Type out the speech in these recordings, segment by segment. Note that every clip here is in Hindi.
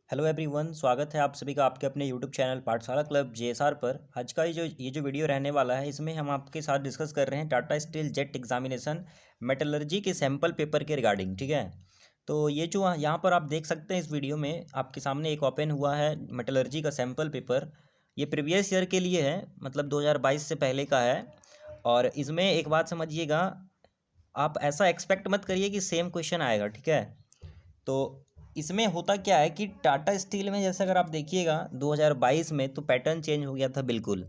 हेलो एवरीवन, स्वागत है आप सभी का आपके अपने यूट्यूब चैनल पाठशाला क्लब जेएसआर पर। आज का ये जो वीडियो रहने वाला है, इसमें हम आपके साथ डिस्कस कर रहे हैं Tata steel jet examination metallurgy के सैंपल पेपर के रिगार्डिंग। ठीक है, तो ये जो यहाँ पर आप देख सकते हैं, इस वीडियो में आपके सामने एक ओपन हुआ है मेटलर्जी का सैंपल पेपर। ये प्रीवियस ईयर के लिए है, मतलब 2022 से पहले का है। और इसमें एक बात समझिएगा, आप ऐसा एक्सपेक्ट मत करिए कि सेम क्वेश्चन आएगा। ठीक है, तो इसमें होता क्या है कि टाटा स्टील में जैसे अगर आप देखिएगा 2022 में तो पैटर्न चेंज हो गया था बिल्कुल।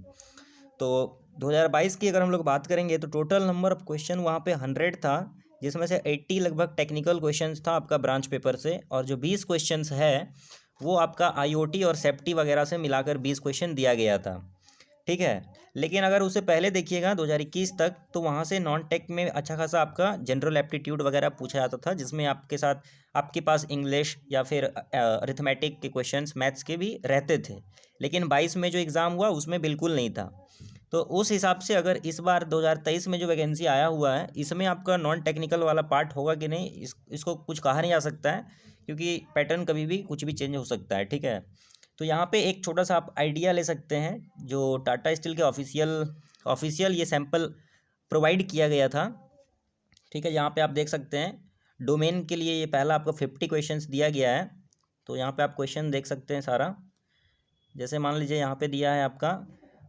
तो 2022 की अगर हम लोग बात करेंगे तो टोटल नंबर ऑफ क्वेश्चन वहाँ पे 100 था, जिसमें से 80 लगभग टेक्निकल क्वेश्चंस था आपका ब्रांच पेपर से, और जो 20 क्वेश्चंस है वो आपका आईओटी और सेफ्टी वगैरह से मिलाकर 20 क्वेश्चन दिया गया था। ठीक है, लेकिन अगर उससे पहले देखिएगा 2021 तक, तो वहाँ से नॉन टेक में अच्छा खासा आपका जनरल एप्टीट्यूड वगैरह पूछा जाता था, जिसमें आपके साथ आपके पास इंग्लिश या फिर अरिथमेटिक के क्वेश्चंस मैथ्स के भी रहते थे। लेकिन 22 में जो एग्ज़ाम हुआ उसमें बिल्कुल नहीं था। तो उस हिसाब से अगर इस बार 2023 में जो वैकेंसी आया हुआ है, इसमें आपका नॉन टेक्निकल वाला पार्ट होगा कि नहीं, इसको कुछ कहा नहीं जा सकता है, क्योंकि पैटर्न कभी भी कुछ भी चेंज हो सकता है। ठीक है, तो यहाँ पे एक छोटा सा आप आइडिया ले सकते हैं, जो टाटा स्टील के ऑफिशियल ये सैंपल प्रोवाइड किया गया था। ठीक है, यहाँ पे आप देख सकते हैं डोमेन के लिए ये पहला आपको 50 क्वेश्चंस दिया गया है। तो यहाँ पे आप क्वेश्चन देख सकते हैं सारा। जैसे मान लीजिए यहाँ पे दिया है आपका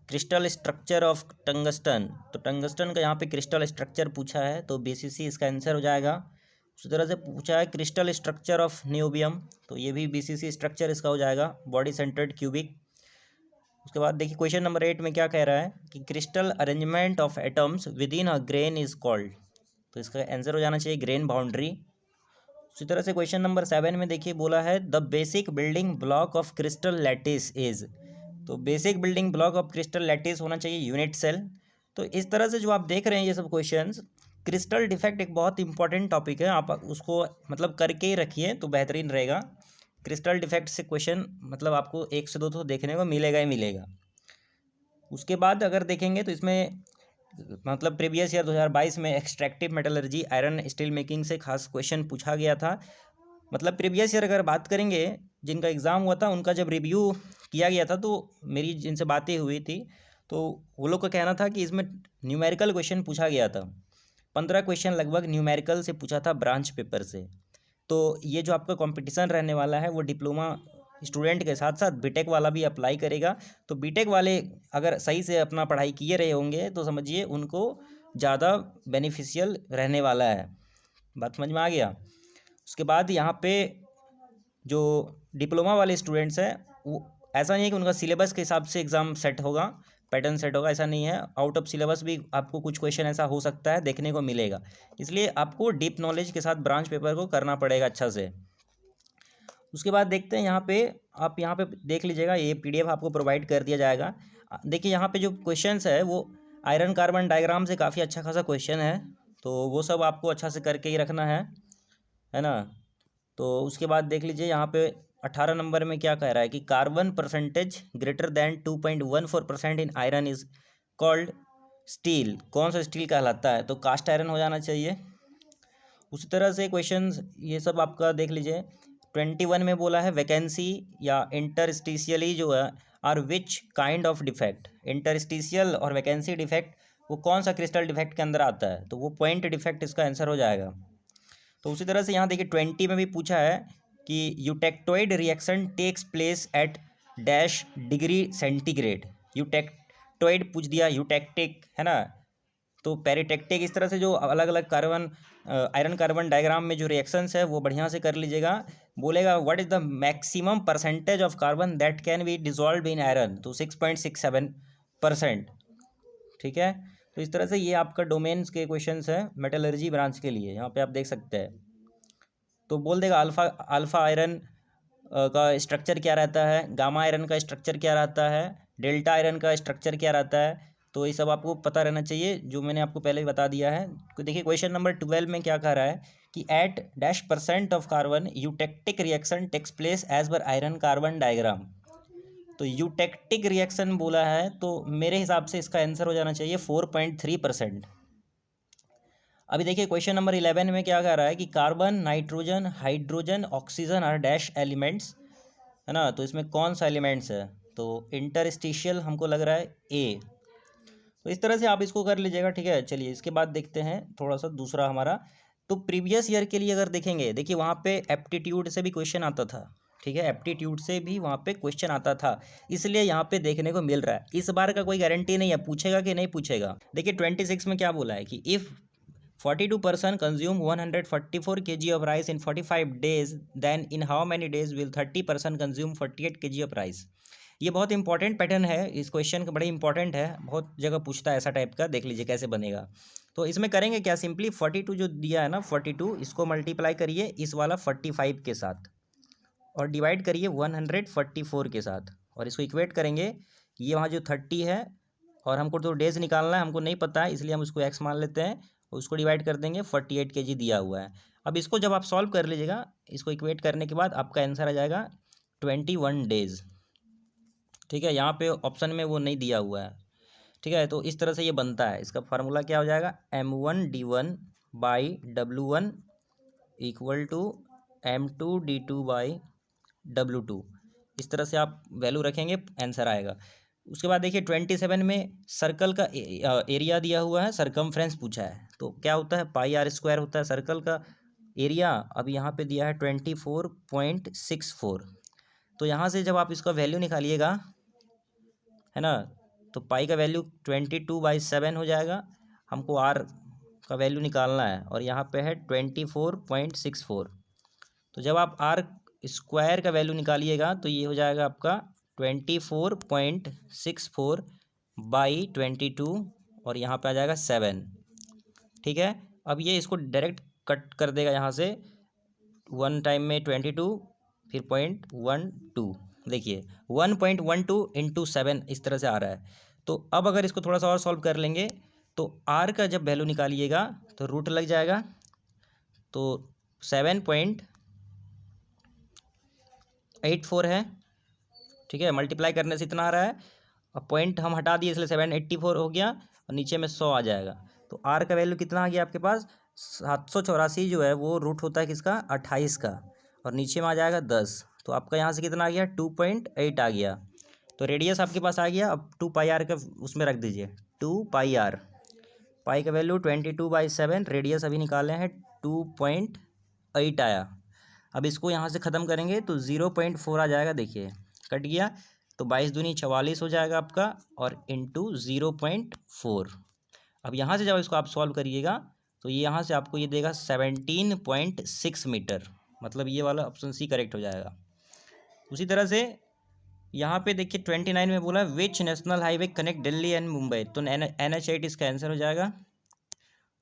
क्रिस्टल स्ट्रक्चर ऑफ टंगस्टन, तो टंगस्टन का यहाँ पे क्रिस्टल स्ट्रक्चर पूछा है, तो बीसीसी इसका आंसर हो जाएगा। उसी तरह से पूछा है क्रिस्टल स्ट्रक्चर ऑफ नियोबियम, तो ये भी बीसीसी स्ट्रक्चर इसका हो जाएगा, बॉडी सेंटर्ड क्यूबिक। उसके बाद देखिए क्वेश्चन नंबर 8 में क्या कह रहा है कि crystal arrangement of atoms with in a grain is called, तो इसका आंसर हो जाना चाहिए ग्रेन बाउंड्री। उसी तरह से क्वेश्चन नंबर 7 में देखिए बोला है the basic building block of crystal lattice is, तो basic building block of crystal lattice होना चाहिए यूनिट सेल। तो इस तरह से जो आप देख रहे हैं ये सब क्वेश्चंस, क्रिस्टल डिफेक्ट एक बहुत इंपॉर्टेंट टॉपिक है, आप उसको मतलब करके ही रखिए तो बेहतरीन रहेगा। क्रिस्टल डिफेक्ट से क्वेश्चन मतलब आपको एक से दो तो देखने को मिलेगा ही मिलेगा। उसके बाद अगर देखेंगे तो इसमें मतलब प्रीवियस ईयर 2022 में extractive metallurgy iron steel making से खास क्वेश्चन पूछा गया था। मतलब प्रीवियस ईयर अगर बात करेंगे, जिनका एग्ज़ाम हुआ था उनका जब रिव्यू किया गया था, तो मेरी जिनसे बातें हुई थी, तो वो लोग का कहना था कि इसमें न्यूमेरिकल क्वेश्चन पूछा गया था। 15 क्वेश्चन लगभग न्यूमेरिकल से पूछा था ब्रांच पेपर से। तो ये जो आपका कंपटीशन रहने वाला है वो डिप्लोमा स्टूडेंट के साथ साथ बीटेक वाला भी अप्लाई करेगा। तो बीटेक वाले अगर सही से अपना पढ़ाई किए रहे होंगे तो समझिए उनको ज़्यादा बेनिफिशियल रहने वाला है। बात समझ में आ गया। उसके बाद यहाँ पे जो डिप्लोमा वाले स्टूडेंट्स हैं, वो ऐसा नहीं है कि उनका सिलेबस के हिसाब से एग्ज़ाम सेट होगा, पैटर्न सेट होगा, ऐसा नहीं है। आउट ऑफ सिलेबस भी आपको कुछ क्वेश्चन ऐसा हो सकता है, देखने को मिलेगा। इसलिए आपको डीप नॉलेज के साथ ब्रांच पेपर को करना पड़ेगा अच्छा से। उसके बाद देखते हैं यहाँ पे, आप यहाँ पे देख लीजिएगा, ये पीडीएफ आपको प्रोवाइड कर दिया जाएगा। देखिए यहाँ पे जो क्वेश्चंस है वो आयरन कार्बन डायग्राम से काफ़ी अच्छा खासा क्वेश्चन है, तो वो सब आपको अच्छा से करके ही रखना है ना। तो उसके बाद देख लीजिए यहाँ पे 18 नंबर में क्या कह रहा है कि carbon percentage greater than 2.14% in iron is called steel, कौन सा स्टील कहलाता है, तो कास्ट आयरन हो जाना चाहिए। उसी तरह से क्वेश्चंस ये सब आपका देख लीजिए। 21 में बोला है वैकेंसी या इंटरस्टिशियली जो है are which kind of defect, interstitial और वैकेंसी डिफेक्ट वो कौन सा क्रिस्टल डिफेक्ट के अंदर आता है, तो वो पॉइंट डिफेक्ट इसका आंसर हो जाएगा। तो उसी तरह से यहाँ देखिए 20 में भी पूछा है कि eutectoid reaction takes place at dash degree centigrade, eutectoid पूछ दिया, यूटेक्टिक है ना, तो पेरिटेक्टिक, इस तरह से जो अलग अलग कार्बन आयरन कार्बन डायग्राम में जो रिएक्शंस है वो बढ़िया से कर लीजिएगा। बोलेगा what is the maximum percentage of carbon that can be dissolve in iron, तो 6.67%। ठीक है, तो इस तरह से ये आपका डोमेन्स के क्वेश्चंस है मेटलर्जी ब्रांच के लिए, यहाँ पे आप देख सकते हैं। तो बोल देगा अल्फा अल्फा आयरन का स्ट्रक्चर क्या रहता है, गामा आयरन का स्ट्रक्चर क्या रहता है, डेल्टा आयरन का स्ट्रक्चर क्या रहता है, तो ये सब आपको पता रहना चाहिए, जो मैंने आपको पहले ही बता दिया है। तो देखिए क्वेश्चन नंबर 12 में क्या कह रहा है कि at dash percent of carbon eutectic reaction takes place as पर आयरन कार्बन डायग्राम, तो यूटेक्टिक रिएक्शन बोला है, तो मेरे हिसाब से इसका आंसर हो जाना चाहिए 4.3%। अभी देखिए क्वेश्चन नंबर 11 में क्या कह रहा है कि carbon nitrogen hydrogen oxygen are dash elements है ना। तो इसमें कौन सा एलिमेंट्स है, तो इंटरस्टिशियल हमको लग रहा है ए। तो इस तरह से आप इसको कर लीजिएगा, ठीक है। चलिए इसके बाद देखते हैं थोड़ा सा दूसरा हमारा। तो प्रीवियस ईयर के लिए अगर देखेंगे, देखिए वहाँ पे एप्टीट्यूड से भी क्वेश्चन आता था, ठीक है। एप्टीट्यूड से भी वहाँ पे क्वेश्चन आता था, इसलिए यहाँ पे देखने को मिल रहा है। इस बार का कोई गारंटी नहीं है पूछेगा कि नहीं पूछेगा। देखिए 26 में क्या बोला है कि if 42% consume 144 kg of rice in 45 days, then in how many days will 30% consume 48 kg of rice। ये बहुत इंपॉर्टेंट पैटर्न है, इस क्वेश्चन का बड़े इंपॉर्टेंट है, बहुत जगह पूछता है ऐसा टाइप का। देख लीजिए कैसे बनेगा। तो इसमें करेंगे क्या, सिंपली 42 जो दिया है ना 42, इसको मल्टीप्लाई करिए इस वाला 45 के साथ और डिवाइड करिए 144 के साथ, और इसको इक्वेट करेंगे। ये वहाँ जो 30 है और हमको तो डेज निकालना है, हमको नहीं पता है इसलिए हम उसको एक्स मान लेते हैं, और उसको डिवाइड कर देंगे 48 kg दिया हुआ है। अब इसको जब आप सॉल्व कर लीजिएगा, इसको इक्वेट करने के बाद आपका आंसर आ जाएगा 21 डेज, ठीक है। यहाँ पे ऑप्शन में वो नहीं दिया हुआ है, ठीक है। तो इस तरह से ये बनता है। इसका फार्मूला क्या हो जाएगा, M1D1/W1 इक्वल टू M2D2/W2। इस तरह से आप वैल्यू रखेंगे, आंसर आएगा। उसके बाद देखिए 27 में सर्कल का एरिया दिया हुआ है, सरकमफ्रेंस पूछा है। तो क्या होता है, πr² होता है सर्कल का एरिया। अब यहाँ पे दिया है 24.64। तो यहाँ से जब आप इसका वैल्यू निकालिएगा, है ना, तो पाई का वैल्यू 22/7 हो जाएगा। हमको आर का वैल्यू निकालना है और यहाँ पे है 24.64। तो जब आप आर स्क्वायर का वैल्यू निकालिएगा तो ये हो जाएगा आपका 24.64/22 और यहाँ पे आ जाएगा 7, ठीक है। अब ये इसको डायरेक्ट कट कर देगा यहाँ से, 1 टाइम में 22 फिर 0.12, देखिए 1.12 इंटू 7 इस तरह से आ रहा है। तो अब अगर इसको थोड़ा सा और सॉल्व कर लेंगे तो आर का जब वैल्यू निकालिएगा तो रूट लग जाएगा, तो 7.84 है, ठीक है। मल्टीप्लाई करने से इतना आ रहा है, अब पॉइंट हम हटा दिए इसलिए 784 हो गया और नीचे में 100 आ जाएगा। तो आर का वैल्यू कितना आ गया आपके पास, 784 जो है वो रूट होता है किसका, 28 का, और नीचे में आ जाएगा 10। तो आपका यहाँ से कितना आ गया, 2.8 आ गया। तो रेडियस आपके पास आ गया। अब 2πr का उसमें रख दीजिए, 2πr, पाई का वैल्यू 22/7, रेडियस अभी निकाले हैं 2.8 आया। अब इसको यहाँ से ख़त्म करेंगे तो 0.4 आ जाएगा, देखिए कट गया। तो 22 दूनी 44 हो जाएगा आपका, और इंटू 0.4। अब यहाँ से जब इसको आप सॉल्व करिएगा तो ये यहाँ से आपको ये देगा 17.6 मीटर, मतलब ये वाला ऑप्शन सी करेक्ट हो जाएगा। उसी तरह से यहाँ पे देखिए 29 में बोला which national highway connect Delhi and Mumbai, तो NH8 इसका आंसर हो जाएगा।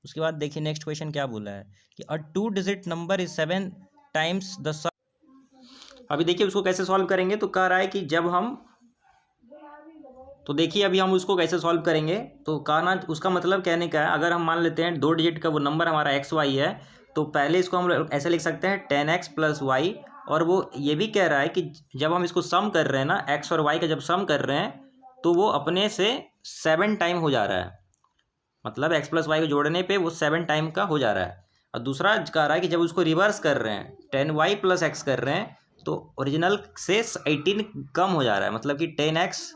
उसके बाद देखिए नेक्स्ट क्वेश्चन क्या बोला है कि a 2 digit number is 7 times the sum. अभी देखिए उसको कैसे सॉल्व करेंगे, तो कह रहा है कि जब हम, तो देखिए अभी हम उसको कैसे सॉल्व करेंगे। तो कहना, उसका मतलब कहने का है, अगर हम मान लेते हैं 2 डिजिट का वो नंबर हमारा XY है, तो पहले इसको हम ऐसे लिख सकते हैं 10x + y। और वो ये भी कह रहा है कि जब हम इसको सम कर रहे हैं ना, x और y का जब सम कर रहे हैं तो वो अपने से 7 टाइम हो जा रहा है, मतलब x + y को जोड़ने पे वो 7 टाइम का हो जा रहा है। और दूसरा कह रहा है कि जब उसको रिवर्स कर रहे हैं 10y + x कर रहे हैं तो ओरिजिनल से 18 कम हो जा रहा है, मतलब कि 10x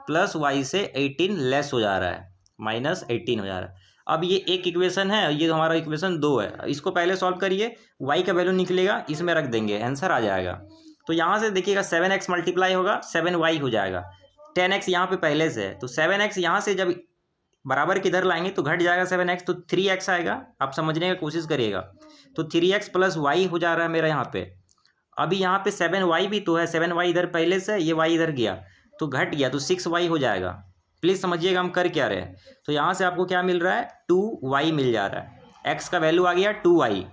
+ y से 18 लेस हो जा रहा है, -18 हो जा रहा है। अब ये एक इक्वेशन है, ये हमारा इक्वेशन 2 है। इसको पहले सॉल्व करिए, y का वैल्यू निकलेगा, इसमें रख देंगे, आंसर आ जाएगा। तो यहाँ से देखिएगा 7x मल्टीप्लाई होगा 7y हो जाएगा, 10x यहाँ पे पहले से है, तो 7x यहाँ से जब बराबर किधर लाएंगे तो घट जाएगा 7x, तो 3x आएगा। आप समझने की कोशिश करिएगा, तो 3x + y हो जा रहा है मेरा यहाँ पे। अभी यहाँ पे 7y भी तो है, 7y इधर पहले से, ये y इधर गया तो घट गया, तो 6y हो जाएगा। प्लीज़ समझिएगा हम कर क्या रहे हैं। तो यहाँ से आपको क्या मिल रहा है, 2y मिल जा रहा है, x का वैल्यू आ गया 2y,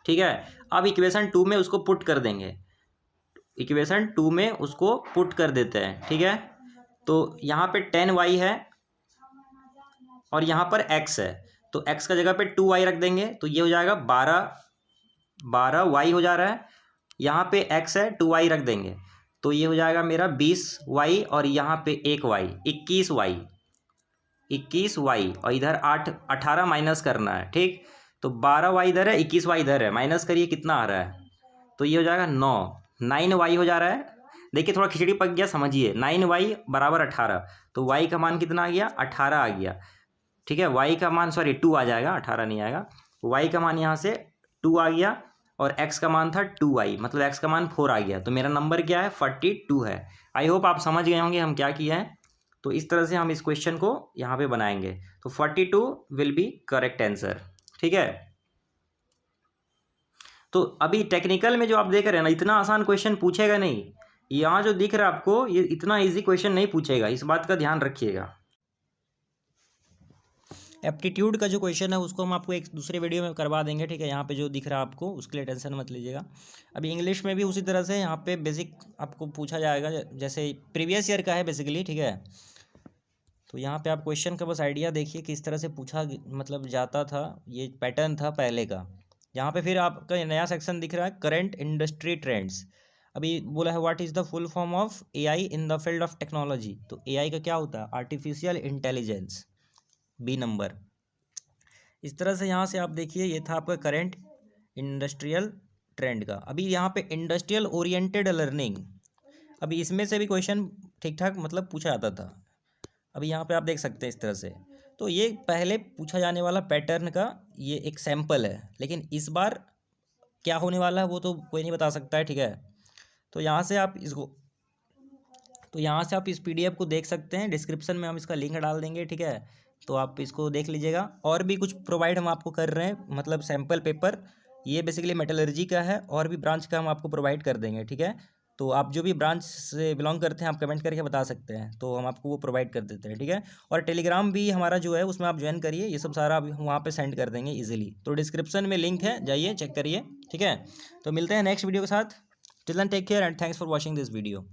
ठीक है। अब इक्वेशन 2 में उसको पुट कर देंगे, इक्वेशन 2 में उसको पुट कर देते हैं, ठीक है। तो यहाँ पे 10y है और यहाँ पर x है, तो x का जगह पे 2y रख देंगे, तो ये हो जाएगा 12y हो जा रहा है। यहाँ पे x है, 2y रख देंगे, तो ये हो जाएगा मेरा 20y, और यहाँ पे 1y 21y, और इधर 18 माइनस करना है, ठीक। तो 12y इधर है, 21y इधर है, माइनस करिए कितना आ रहा है, तो ये हो जाएगा 9 9y हो जा रहा है। देखिए थोड़ा खिचड़ी पक गया, समझिए 9y बराबर 18, तो y का मान कितना आ गया, 18 आ गया। ठीक है, y का मान सॉरी 2 आ जाएगा, 18 नहीं आएगा। y का मान यहाँ से 2 आ गया और x का मान था 2y, मतलब x का मान 4 आ गया। तो मेरा नंबर क्या है, 42 है। आई होप आप समझ गए होंगे हम क्या किया है। तो इस तरह से हम इस क्वेश्चन को यहाँ पे बनाएंगे। तो 42 विल बी करेक्ट आंसर। ठीक है, तो अभी टेक्निकल में जो आप देख रहे हैं ना, इतना आसान क्वेश्चन पूछेगा नहीं। यहाँ जो दिख रहा है आपको, ये इतना इजी क्वेश्चन नहीं पूछेगा, इस बात का ध्यान रखिएगा। एप्टीट्यूड का जो क्वेश्चन है उसको हम आपको एक दूसरे वीडियो में करवा देंगे। ठीक है, यहाँ पे जो दिख रहा है आपको उसके लिए टेंशन मत लीजिएगा। अभी इंग्लिश में भी उसी तरह से यहाँ पे बेसिक आपको पूछा जाएगा, जैसे प्रीवियस ईयर का है बेसिकली। ठीक है, तो यहाँ पे आप क्वेश्चन का बस आइडिया देखिए किस तरह से पूछा मतलब जाता था, ये पैटर्न था पहले का। यहाँ पे फिर आपका नया सेक्शन दिख रहा है, करंट इंडस्ट्री ट्रेंड्स। अभी बोला है what is the full form of AI in the field of technology. तो एआई का क्या होता है, आर्टिफिशियल इंटेलिजेंस, बी नंबर। इस तरह से यहाँ से आप देखिए, ये था आपका करंट इंडस्ट्रियल ट्रेंड का। अभी यहाँ पे इंडस्ट्रियल ओरिएंटेड लर्निंग, अभी इसमें से भी क्वेश्चन ठीक ठाक मतलब पूछा जाता था। अभी यहाँ पे आप देख सकते हैं इस तरह से। तो ये पहले पूछा जाने वाला पैटर्न का ये एक सैंपल है, लेकिन इस बार क्या होने वाला है वो तो कोई नहीं बता सकता है। ठीक है, तो यहाँ से आप इस पीडीएफ को देख सकते हैं, डिस्क्रिप्शन में हम इसका लिंक डाल देंगे। ठीक है, तो आप इसको देख लीजिएगा। और भी कुछ प्रोवाइड हम आपको कर रहे हैं, मतलब सैंपल पेपर, ये बेसिकली मेटलर्जी का है, और भी ब्रांच का हम आपको प्रोवाइड कर देंगे। ठीक है, तो आप जो भी ब्रांच से बिलोंग करते हैं आप कमेंट करके बता सकते हैं, तो हम आपको वो प्रोवाइड कर देते हैं। ठीक है, और टेलीग्राम भी हमारा जो है उसमें आप ज्वाइन करिए, ये सब सारा हम वहाँ पे सेंड कर देंगे इजीली। तो डिस्क्रिप्शन में लिंक है, जाइए चेक करिए। ठीक है, तो मिलते हैं नेक्स्ट वीडियो के साथ। Till then take care and thanks for watching this video.